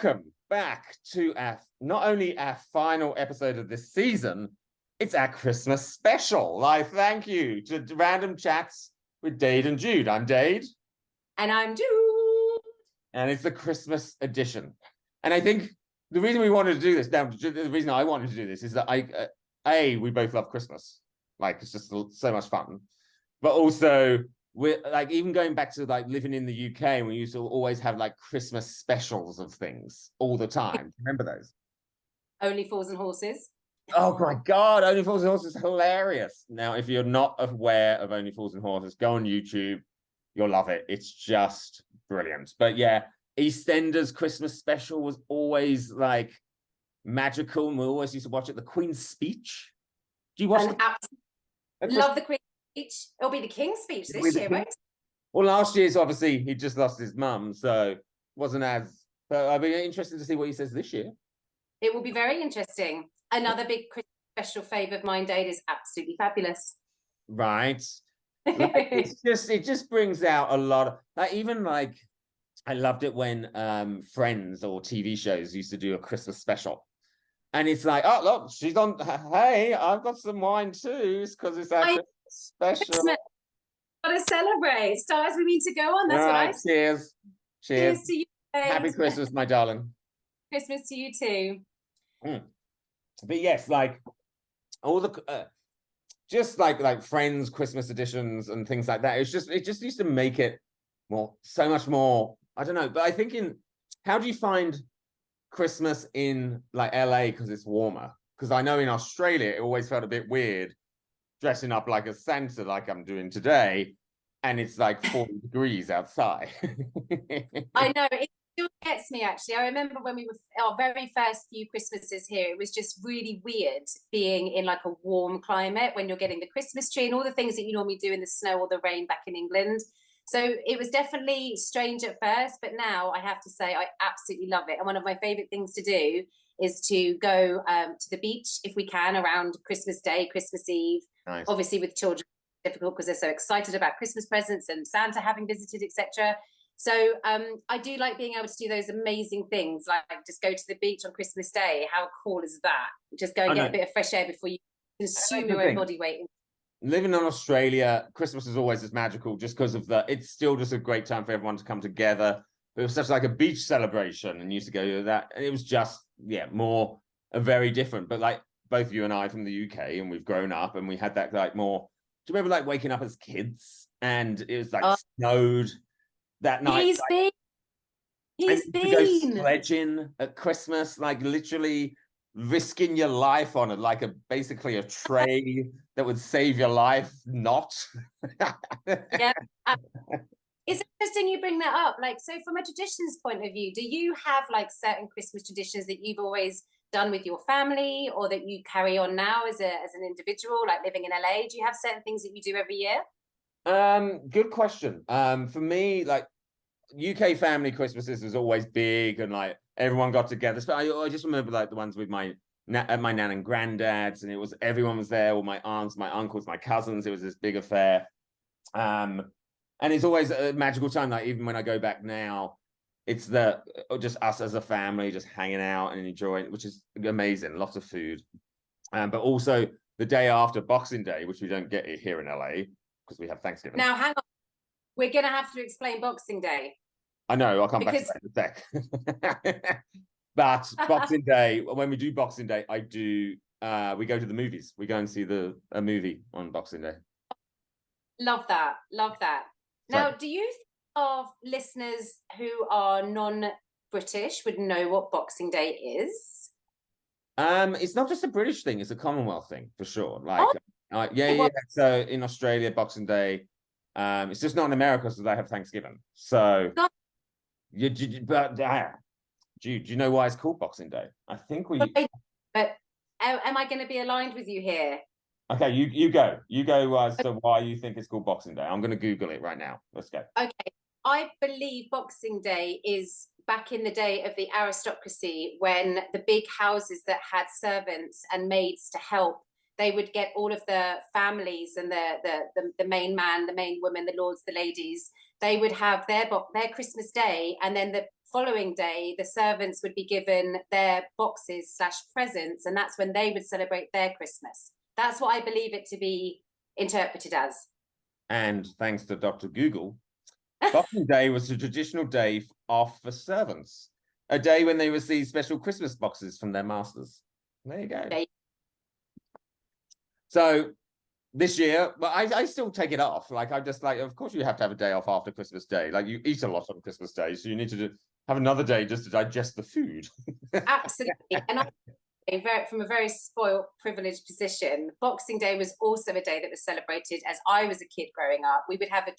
welcome back to not only our final episode of this season, it's our Christmas special. Thank you to Random Chats with Dade and Jude. I'm Dade. And I'm Jude. And it's the Christmas edition. And I think the reason we wanted to do this, now the reason I wanted to do this is that we both love Christmas. It's just so much fun. But also, we're even going back to living in the UK, we used to always have Christmas specials of things all the time. Remember those? Only Fools and Horses. Oh my God, Only Fools and Horses is hilarious. Now, if you're not aware of Only Fools and Horses, go on YouTube. You'll love it. It's just brilliant. But yeah, EastEnders Christmas special was always magical, and we always used to watch it. The Queen's Speech. Do you watch Love the Queen's Speech. It'll be the King's Speech this year, right? Well, last year's obviously he just lost his mum, so wasn't as. But I'd be interested to see what he says this year. It will be very interesting. Another big Christmas special fave of mine, Dade, is Absolutely Fabulous. Right. It just brings out a lot of I loved it when Friends or TV shows used to do a Christmas special. And it's oh, look, she's on. Hey, I've got some wine too, because it's our Christmas special. Christmas. Gotta celebrate. Stars we mean to go on. That's what I say. Cheers. Cheers to you. Happy Christmas, my darling. Christmas to you too. But yes, all the just Friends Christmas editions and things like that. It just used to make it so much more. I don't know, but I think how do you find Christmas in LA because it's warmer? Because I know in Australia it always felt a bit weird dressing up like a Santa like I'm doing today, and it's 40 degrees outside. I know, it still gets me actually. I remember when we were our very first few Christmases here, it was just really weird being in a warm climate when you're getting the Christmas tree and all the things that you normally do in the snow or the rain back in England. So it was definitely strange at first, but now I have to say I absolutely love it. And one of my favorite things to do is to go to the beach if we can around Christmas Day, Christmas Eve. Nice. Obviously with children, it's difficult because they're so excited about Christmas presents and Santa having visited, etc. So I do like being able to do those amazing things, just go to the beach on Christmas Day. How cool is that? Just go and get a bit of fresh air before you consume your own body weight. Living in Australia, Christmas is always as magical just because of it's still just a great time for everyone to come together. But it was such a beach celebration and used to go to that. And it was just, very different. But both you and I from the UK, and we've grown up and we had that more. Do you remember waking up as kids and it was snowed that night? He's been. Go sledging at Christmas, literally risking your life on it, basically a tray that would save your life. Not. Yeah. It's interesting you bring that up. So from a traditions point of view, do you have certain Christmas traditions that you've always done with your family or that you carry on now as an individual, living in LA? Do you have certain things that you do every year? Good question. For me, UK family Christmases was always big and everyone got together. So I just remember the ones with my nan and granddad's, and everyone was there, all my aunts, my uncles, my cousins. It was this big affair. And it's always a magical time. Even when I go back now, it's just us as a family, just hanging out and enjoying, which is amazing. Lots of food. But also the day after Boxing Day, which we don't get here in LA because we have Thanksgiving. Now, hang on. We're going to have to explain Boxing Day. I know, I'll come back to that in a sec. But Boxing Day, when we do Boxing Day, we go to the movies. We go and see a movie on Boxing Day. Love that. Now, do you think of listeners who are non-British would know what Boxing Day is? It's not just a British thing, it's a Commonwealth thing, for sure. So in Australia, Boxing Day, it's just not in America, so they have Thanksgiving. So... do you know why it's called Boxing Day? I think But am I going to be aligned with you here? Okay, you go as to why you think it's called Boxing Day. I'm going to Google it right now. Let's go. Okay, I believe Boxing Day is back in the day of the aristocracy, when the big houses that had servants and maids to help, they would get all of the families and the main man, the main woman, the lords, the ladies. They would have their Christmas Day, and then the following day, the servants would be given their boxes / presents, and that's when they would celebrate their Christmas. That's what I believe it to be interpreted as. And thanks to Dr. Google, Boxing Day was a traditional day off for servants, a day when they received special Christmas boxes from their masters. There you go. So this year, but I still take it off. Like, I'm just like, of course you have to have a day off after Christmas Day. Like, you eat a lot on Christmas Day, so you need to have another day just to digest the food. Absolutely. And from a very spoiled, privileged position, Boxing Day was also a day that was celebrated as I was a kid growing up. We would have a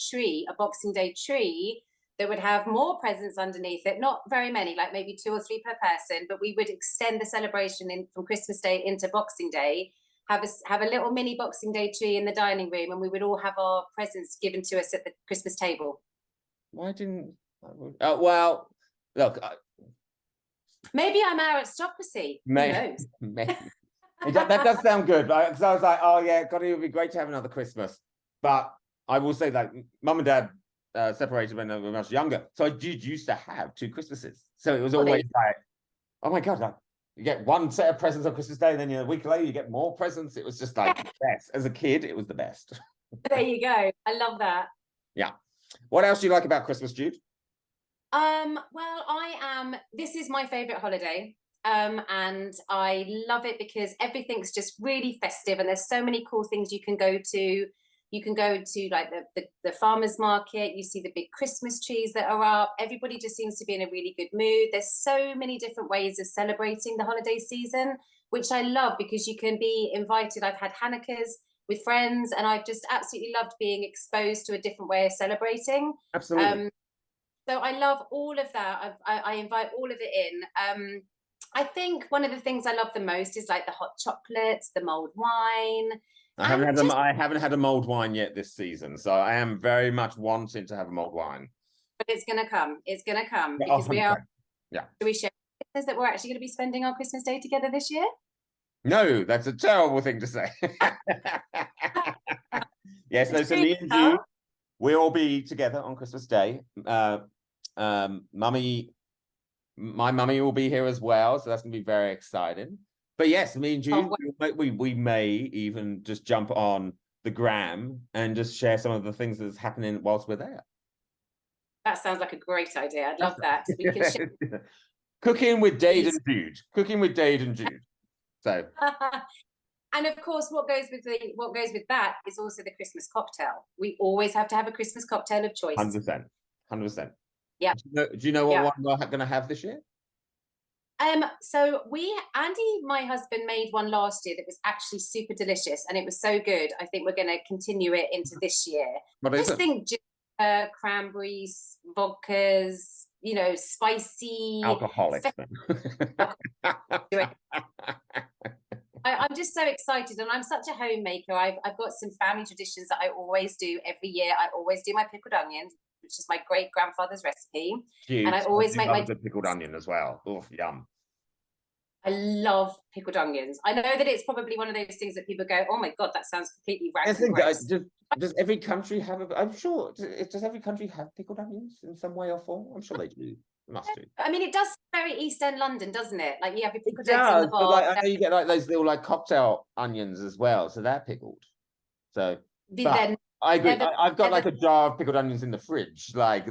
Boxing Day tree that would have more presents underneath it, not very many, like maybe 2 or 3 per person, but we would extend the celebration from Christmas Day into Boxing Day, have a little mini Boxing Day tree in the dining room, and we would all have our presents given to us at the Christmas table. Why didn't... well, look... Maybe I'm aristocracy. Who knows? Maybe. That does sound good. Because I was like, oh yeah, God, it would be great to have another Christmas. But I will say, like, Mum and Dad separated when they were much younger, so I did used to have 2 Christmases. So it was always like, oh my God, like, you get one set of presents on Christmas Day, and then a week later you get more presents. It was just like the best. As a kid, it was the best. There you go. I love that. Yeah. What else do you like about Christmas, Jude? Well, this is my favorite holiday. And I love it because everything's just really festive, and there's so many cool things you can go to. You can go to like the farmers market. You see the big Christmas trees that are up. Everybody just seems to be in a really good mood. There's so many different ways of celebrating the holiday season, which I love because you can be invited. I've had Hanukkahs with friends, and I've just absolutely loved being exposed to a different way of celebrating. Absolutely. So I love all of that. I invite all of it in. I think one of the things I love the most is like the hot chocolates, the mulled wine. I haven't had a mulled wine yet this season, so I am very much wanting to have a mulled wine. But it's going to come. It's going to come because we are. Yeah. Do we share that we're actually going to be spending our Christmas Day together this year? No, that's a terrible thing to say. Yes, no, so me and you, we'll all be together on Christmas Day. My mummy will be here as well, so that's gonna be very exciting. But yes, me and you, we may even just jump on the gram and just share some of the things that's happening whilst we're there. That sounds like a great idea. I'd love that. We can share. Cooking with Dade and Jude. Cooking with Dade and Jude. So. And of course, what goes with that is also the Christmas cocktail. We always have to have a Christmas cocktail of choice. 100%. Yeah. Do you know what one we're going to have this year? So Andy, my husband, made one last year that was actually super delicious, and it was so good. I think we're going to continue it into this year. What is it? Think cranberries, vodkas, spicy. Alcoholic. I'm just so excited, and I'm such a homemaker. I've got some family traditions that I always do every year. I always do my pickled onions, which is my great grandfather's recipe. Cute. And I always make my pickled onion as well. Oh, yum. I love pickled onions. I know that it's probably one of those things that people go, oh my God, that sounds completely rank. I think does every country have I'm sure, does every country have pickled onions in some way or form? I'm sure they do. Must do. I mean, it does very East End London, doesn't it? Like you have your pickled eggs in the bar. Like, I know you get like those little like cocktail onions as well, so they're pickled. So I agree. I've got like a jar of pickled onions in the fridge. Like,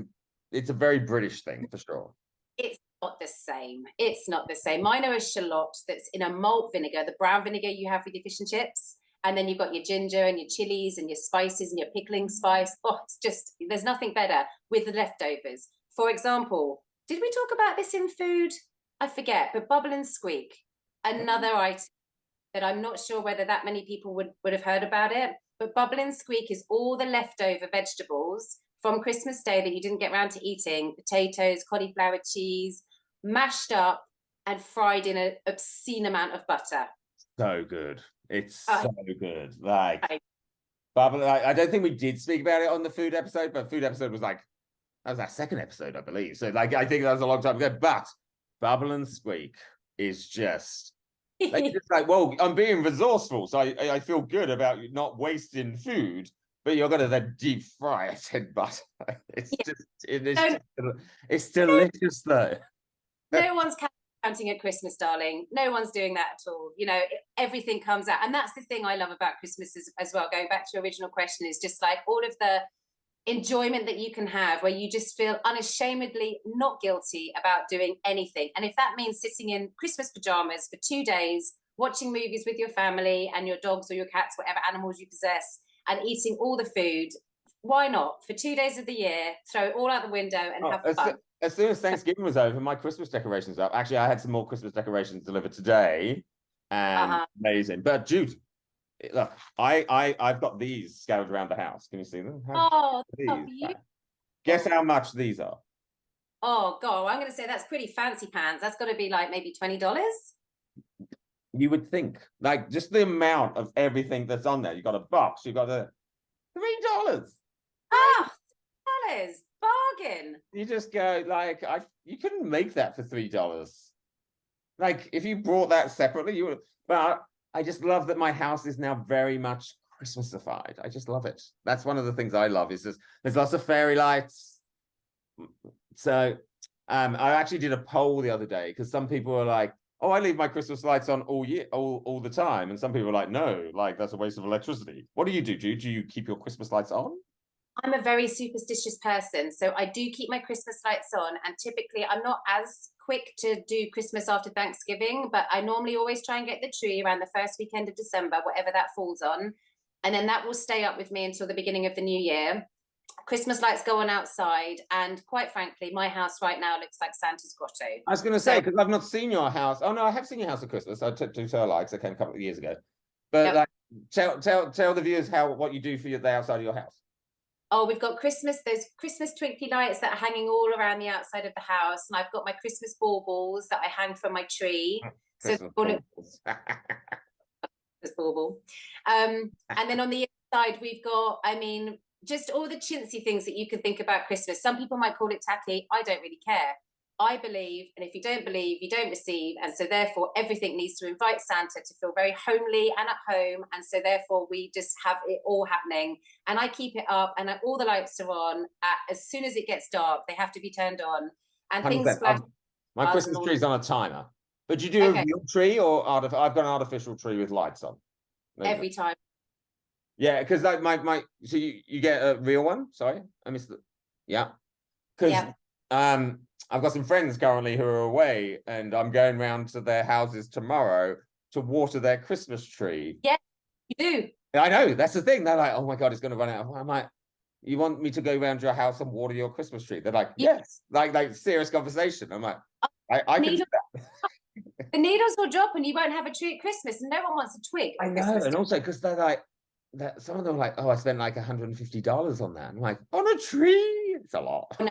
it's a very British thing for sure. It's not the same. It's not the same. Mine are a shallot that's in a malt vinegar, the brown vinegar you have with your fish and chips. And then you've got your ginger and your chilies and your spices and your pickling spice. Oh, it's just, there's nothing better with the leftovers. For example, did we talk about this in food? I forget, but bubble and squeak, another item that I'm not sure whether that many people would have heard about it. But bubble and squeak is all the leftover vegetables from Christmas Day that you didn't get around to eating, potatoes, cauliflower cheese, mashed up and fried in an obscene amount of butter. So good. It's so good. Like, bubble, I don't think we did speak about it on the food episode, but food episode was like, that was our second episode, I believe. So like, I think that was a long time ago, but bubble and squeak is just like, well, I'm being resourceful, so I feel good about not wasting food, but you're gonna then deep fry it in butter. It's Yeah. just, it's Don't, just, it's delicious though. no one's counting at Christmas, darling. No one's doing that at all. You know, everything comes out. And that's the thing I love about Christmas as well. Going back to your original question, is just like all of the enjoyment that you can have where you just feel unashamedly not guilty about doing anything. And if that means sitting in Christmas pajamas for 2 days, watching movies with your family and your dogs or your cats, whatever animals you possess, and eating all the food, why not? For 2 days of the year, throw it all out the window and have fun. As soon as Thanksgiving was over, my Christmas decorations up. Actually, I had some more Christmas decorations delivered today, and amazing. But Jude, look, I've got these scattered around the house. Can you see them? Oh, beautiful. Guess how much these are? Oh God, I'm going to say that's pretty fancy pants. That's got to be like maybe $20. You would think, like, just the amount of everything that's on there. You got a box. You got a $3. Ah, $3, bargain. You just go like, you couldn't make that for $3. Like, if you brought that separately, you would. But I just love that my house is now very much Christmasified. I just love it. That's one of the things I love. Is just there's lots of fairy lights. So, I actually did a poll the other day because some people are like, "Oh, I leave my Christmas lights on all year, all the time," and some people are like, "No, like that's a waste of electricity." What do you do? Do you keep your Christmas lights on? I'm a very superstitious person, so I do keep my Christmas lights on, and typically I'm not as quick to do Christmas after Thanksgiving, but I normally always try and get the tree around the first weekend of December, whatever that falls on, and then that will stay up with me until the beginning of the new year. Christmas lights go on outside, and quite frankly, my house right now looks like Santa's grotto. I was going to say, because I've not seen your house. Oh no, I have seen your house at Christmas. I took to Turlikes. I came a couple of years ago. But like, tell the viewers what you do for the outside of your house. Oh, we've got those Christmas twinkly lights that are hanging all around the outside of the house. And I've got my Christmas baubles that I hang from my tree. Christmas baubles. Christmas bauble. And then on the inside, we've got, I mean, just all the chintzy things that you can think about Christmas. Some people might call it tacky. I don't really care. I believe, and if you don't believe, you don't receive. And so therefore, everything needs to invite Santa to feel very homely and at home. And so therefore, we just have it all happening. And I keep it up, and all the lights are on. As soon as it gets dark, they have to be turned on. And things flash. My Christmas tree is on a timer. But you do a real tree or I've got an artificial tree with lights on. Every time. Yeah, because like so you get a real one. Sorry, I missed it. Yeah, because I've got some friends currently who are away, and I'm going round to their houses tomorrow to water their Christmas tree. Yeah, you do. I know, that's the thing. They're like, "Oh my God, it's going to run out." I'm like, "You want me to go around your house and water your Christmas tree?" They're like, "Yes." Like serious conversation. I'm like, I can do that. The needles will drop and you won't have a tree at Christmas, and no one wants a twig. I know, and also because they're like, some of them are like, "Oh, I spent like $150 on that." I'm like, "On a tree? It's a lot." Oh, no.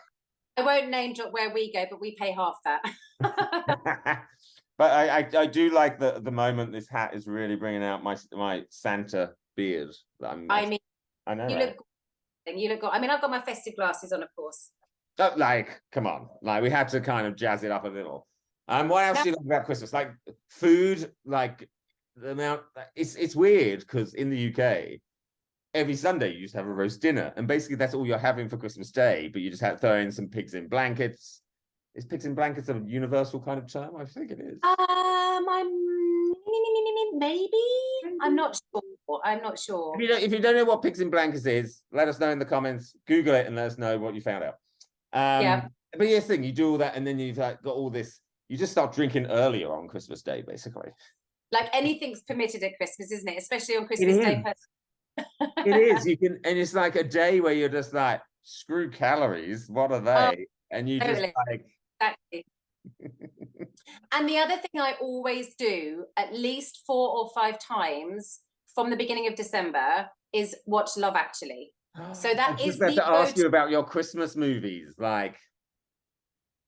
I won't name drop where we go, but we pay half that. But I do like the moment this hat is really bringing out my Santa beard. I mean, I know. You look good. I mean, I've got my festive glasses on, of course. Like, come on, like we had to kind of jazz it up a little. What else do you like about Christmas? Like food, like the amount. It's weird because in the UK, every Sunday you just have a roast dinner, and basically that's all you're having for Christmas Day. But you just have to throw in some pigs in blankets. Is pigs in blankets a universal kind of term? I think it is. Maybe. I'm not sure. I'm not sure. If you don't know what pigs in blankets is, let us know in the comments. Google it and let us know what you found out. But here's the thing: you do all that, and then you've got all this. You just start drinking earlier on Christmas Day, basically. Like anything's permitted at Christmas, isn't it? Especially on Christmas Day. It is. You can, and it's like a day where you're just like, screw calories. What are they? And you just like. Exactly. And the other thing I always do, at least 4 or 5 times from the beginning of December, is watch Love Actually. So that is the. To ask you about your Christmas movies, like.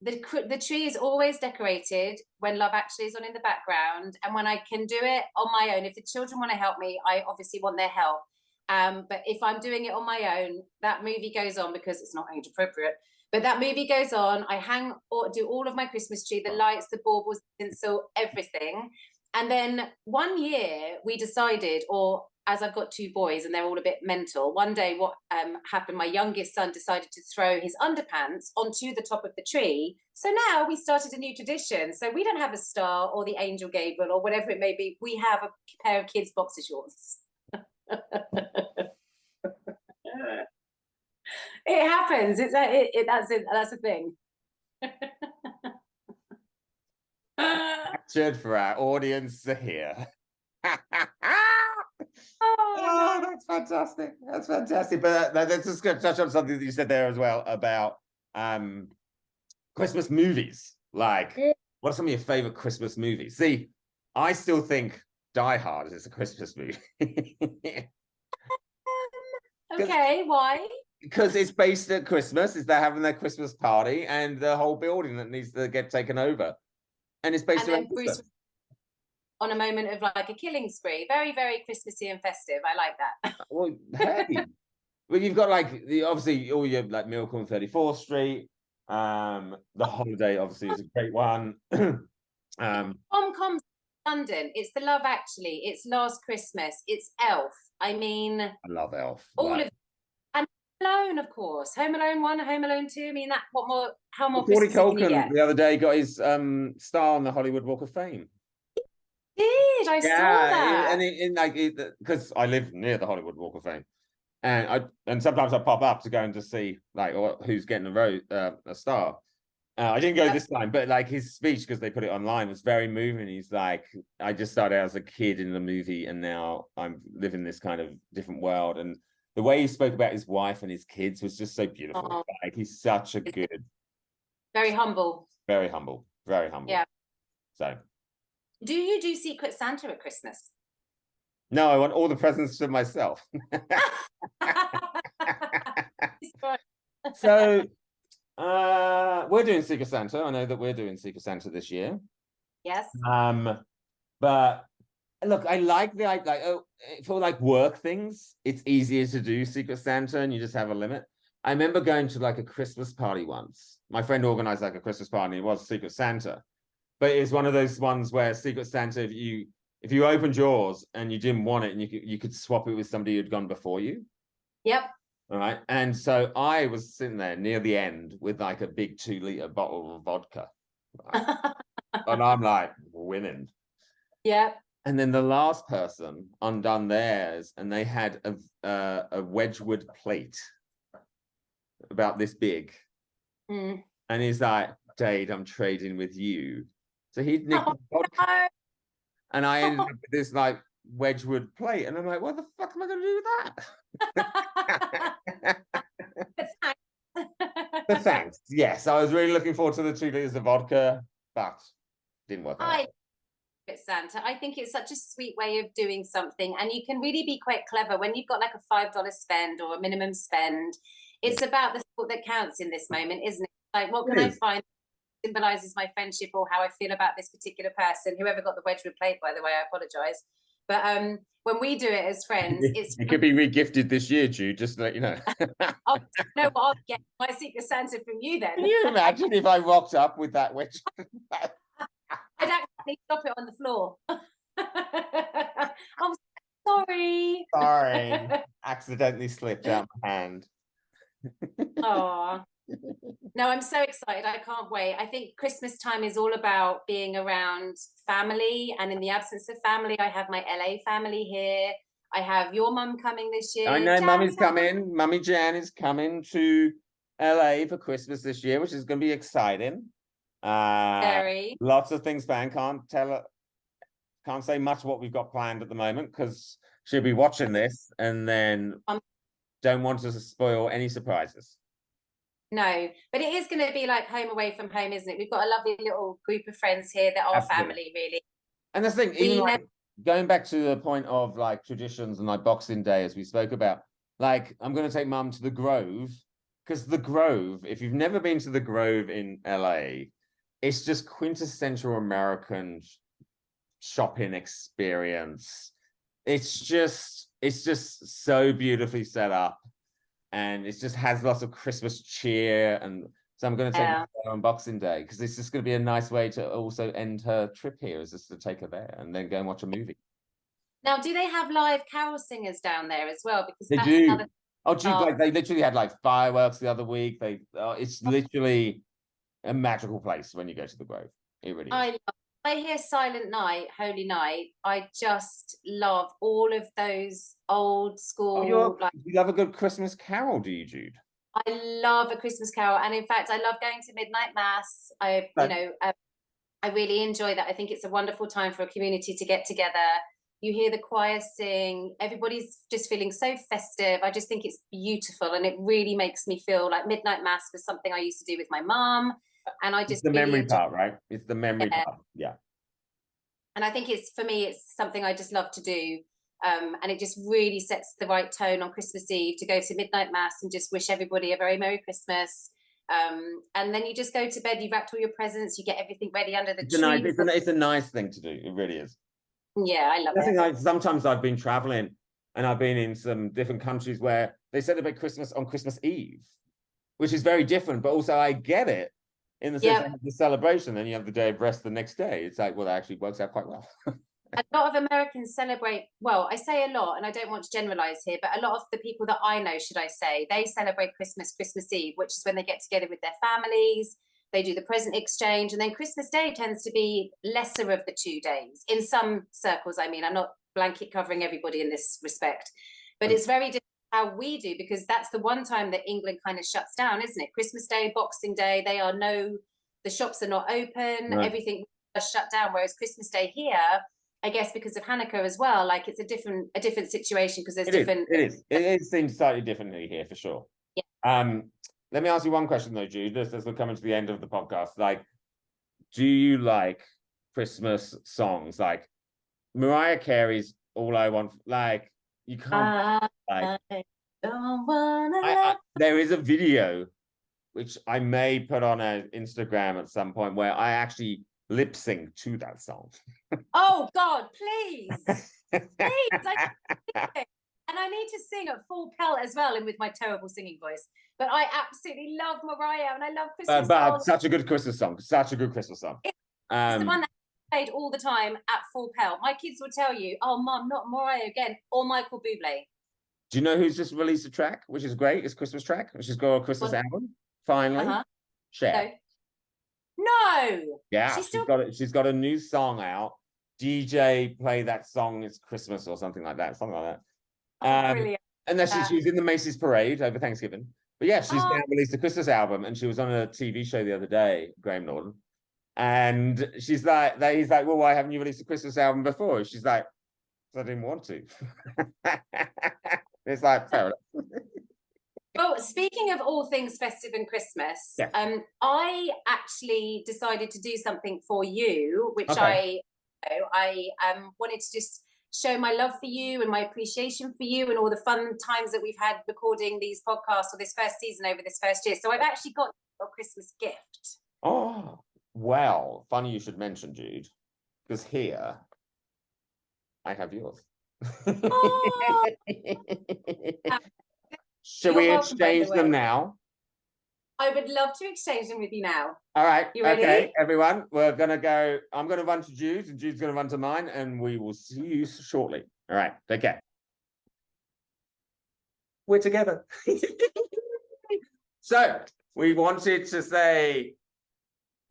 The tree is always decorated when Love Actually is on in the background, and when I can do it on my own. If the children want to help me, I obviously want their help. But if I'm doing it on my own, that movie goes on because it's not age appropriate. But that movie goes on. I hang or do all of my Christmas tree, the lights, the baubles, the tinsel, everything. And then one year we decided, or as I've got 2 boys and they're all a bit mental, one day what happened, my youngest son decided to throw his underpants onto the top of the tree. So now we started a new tradition. So we don't have a star or the angel Gabriel or whatever it may be. We have a pair of kids' boxer shorts. It happens. That's a thing. Captured for our audience to hear. Oh, that's fantastic. That's fantastic. But let's just touch on something that you said there as well about Christmas movies. Like, what are some of your favorite Christmas movies? See, I still think Die Hard is a Christmas movie. okay, why? Because it's based at Christmas. They're having their Christmas party and the whole building that needs to get taken over. And it's based around Bruce on a moment of like a killing spree. Very, very Christmassy and festive. I like that. Well, hey. Well, you've got like obviously all your like Miracle on 34th Street. The Holiday obviously is a great one. Rom-coms London. It's The Love Actually. It's Last Christmas. It's Elf. I mean, I love Elf. All of and Home Alone, of course. Home Alone 1, Home Alone 2. I mean, how more Christmassy can you get? The other day got his star on the Hollywood Walk of Fame. I saw that. And because I live near the Hollywood Walk of Fame, and sometimes I pop up to go and just see like who's getting a star. I didn't go this time, but like his speech, because they put it online, was very moving. He's like, I just started out as a kid in the movie, and now I'm living this kind of different world. And the way he spoke about his wife and his kids was just so beautiful. Oh. Like he's such a good, very humble. Very humble. Very humble. Yeah. So. Do you do Secret Santa at Christmas? No, I want all the presents for myself. So we're doing Secret Santa. I know that we're doing Secret Santa this year. Yes. But look, I like for like work things, it's easier to do Secret Santa and you just have a limit. I remember going to like a Christmas party once. My friend organized like a Christmas party. It was Secret Santa. But it's one of those ones where Secret Santa, if you opened yours and you didn't want it, and you could swap it with somebody who'd gone before you. Yep. All right. And so I was sitting there near the end with like a big 2-liter bottle of vodka. Right? And I'm like, winning. Yep. And then the last person undone theirs, and they had a Wedgwood plate about this big. Mm. And he's like, Dade, I'm trading with you. So he'd nicked the vodka. No. And I ended up with this like Wedgwood plate. And I'm like, what the fuck am I going to do with that? But thanks. Yes, I was really looking forward to the 2 liters of vodka, but didn't work out. Santa. I think it's such a sweet way of doing something. And you can really be quite clever when you've got like a $5 spend or a minimum spend. It's about the thought that counts in this moment, isn't it? Like, what can I find symbolizes my friendship or how I feel about this particular person? Whoever got the Wedgwood plate, by the way, I apologize. But when we do it as friends, it could be regifted this year, Jude, just to let you know. Oh, no, I'll get my Secret Santa from you then. Can you imagine if I rocked up with that Wedgwood? I'd actually drop it on the floor. I'm sorry. Sorry. Accidentally slipped out my hand. Oh. No, I'm so excited. I can't wait. I think Christmas time is all about being around family. And in the absence of family, I have my LA family here. I have your mum coming this year. I know Mummy's coming. Mummy Jan is coming to LA for Christmas this year, which is going to be exciting. Very. Lots of things planned. Can't say much what we've got planned at the moment because she'll be watching this and then don't want us to spoil any surprises. No, but it is going to be like home away from home, isn't it? We've got a lovely little group of friends here that are family, really. And the thing, even like, going back to the point of like traditions and like Boxing Day, as we spoke about, like I'm going to take Mum to the Grove because the Grove, if you've never been to the Grove in LA, it's just quintessential American shopping experience. It's just so beautifully set up. And it just has lots of Christmas cheer. And so I'm going to take her on Boxing Day because it's just going to be a nice way to also end her trip here, is just to take her there and then go and watch a movie. Now, do they have live carol singers down there as well? Because They that's do. another. Oh, dude, like they literally had like fireworks the other week. It's literally a magical place when you go to the Grove. It really is. I hear Silent Night, Holy Night. I just love all of those old Oh, school, like you love a good Christmas carol, do you, Jude? I love a Christmas carol, and in fact, I love going to midnight mass. I really enjoy that. I think it's a wonderful time for a community to get together. You hear the choir sing, everybody's just feeling so festive. I just think it's beautiful, and it really makes me feel like midnight mass was something I used to do with my mom, and I It's just the really memory enjoy. part, right? It's the memory Yeah. part. Yeah. And I think it's, for me, it's something I just love to do. And it just really sets the right tone on Christmas Eve to go to midnight mass and just wish everybody a very Merry Christmas. And then you just go to bed, you've wrapped all your presents, you get everything ready under the tree. It's a nice thing to do. It really is. Yeah, I love I think it. sometimes I've been traveling and I've been in some different countries where they celebrate Christmas on Christmas Eve, which is very different, but also I get it in the sense of the celebration. Then you have the day of rest the next day. It's like, well, that actually works out quite well. A lot of Americans celebrate, well, I say a lot, and I don't want to generalize here, but a lot of the people that I know, should I say, they celebrate Christmas Eve, which is when they get together with their families, they do the present exchange, and then Christmas Day tends to be lesser of the 2 days. In some circles, I mean, I'm not blanket covering everybody in this respect, but it's very different how we do, because that's the one time that England kind of shuts down, isn't it? Christmas Day, Boxing Day, the shops are not open, everything is shut down, whereas Christmas Day here, I guess because of Hanukkah as well, like it's a different situation, because there's different. It seems slightly differently here for sure. Yeah. Let me ask you one question though, Jude, just as we're coming to the end of the podcast. Like, do you like Christmas songs? Like Mariah Carey's All I Want, like you can't like I don't wanna there is a video which I may put on an Instagram at some point where I actually lip sync to that song. Oh God, please. Please. And I need to sing at full pelt as well, and with my terrible singing voice. But I absolutely love Mariah, and I love Christmas songs. Such a good Christmas song. Such a good Christmas song. It's the one that I played all the time at full pelt. My kids will tell you, "Oh, Mum, not Mariah again," or Michael Bublé. Do you know who's just released a track, which is great? It's Christmas track, which has got a Christmas album. Finally, Cher. No. Yeah, she's got a new song out. DJ play that song. It's Christmas or something like that. Something like that. Brilliant. And then she was in the Macy's parade over Thanksgiving. But yeah, she's now released a Christmas album, and she was on a TV show the other day, Graham Norton. And he's like, well, why haven't you released a Christmas album before? She's like, I didn't want to. It's like, fair enough. Well, speaking of all things festive and Christmas, I actually decided to do something for you, which I wanted to just show my love for you and my appreciation for you and all the fun times that we've had recording these podcasts or this first season over this first year. So I've actually got a Christmas gift. Oh, well, funny you should mention, Jude, because here I have yours. Oh. Should we exchange them now? I would love to exchange them with you now. All right. You ready? Okay, everyone. We're going to go. I'm going to run to Jude's, and Jude's going to run to mine, and we will see you shortly. All right. Take care. We're together. So we wanted to say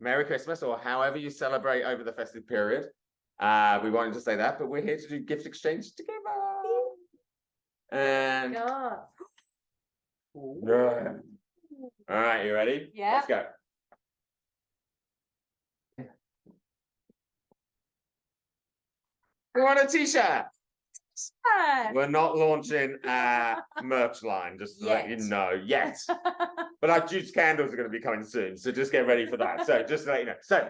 Merry Christmas, or however you celebrate over the festive period. We wanted to say that, but we're here to do gift exchange together. And yeah. All right, you ready? Yeah. Let's go. We want a t-shirt. We're not launching a merch line, just to let you know, yet. But our juice candles are going to be coming soon, so just get ready for that. So just to let you know. So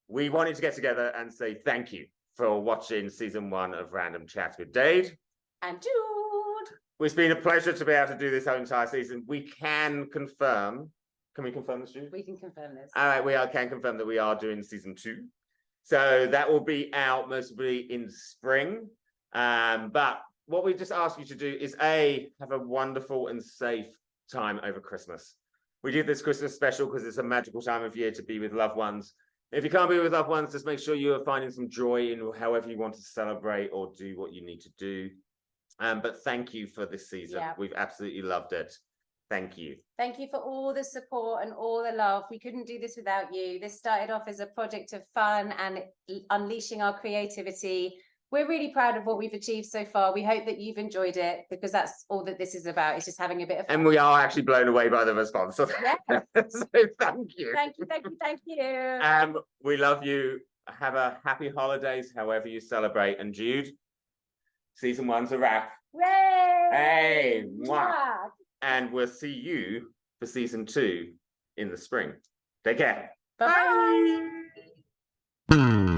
we wanted to get together and say thank you for watching season 1 of Random Chats with Dade. And Jude. It's been a pleasure to be able to do this whole entire season. We can confirm. Can we confirm this, Jude? We can confirm this. All right, can confirm that we are doing season 2. So that will be out mostly in spring. But what we just ask you to do is have a wonderful and safe time over Christmas. We did this Christmas special because it's a magical time of year to be with loved ones. If you can't be with loved ones, just make sure you are finding some joy in however you want to celebrate or do what you need to do. But thank you for this season. Yeah. We've absolutely loved it. Thank you. Thank you for all the support and all the love. We couldn't do this without you. This started off as a project of fun and unleashing our creativity. We're really proud of what we've achieved so far. We hope that you've enjoyed it, because that's all that this is about. It's just having a bit of fun. And we are actually blown away by the response. So Yes. so thank you. Thank you, thank you, thank you. We love you. Have a happy holidays, however you celebrate. And Jude, season 1's a wrap. Yay! Hey, mwah. Mwah. And we'll see you for season 2 in the spring. Take care. Bye-bye. Bye.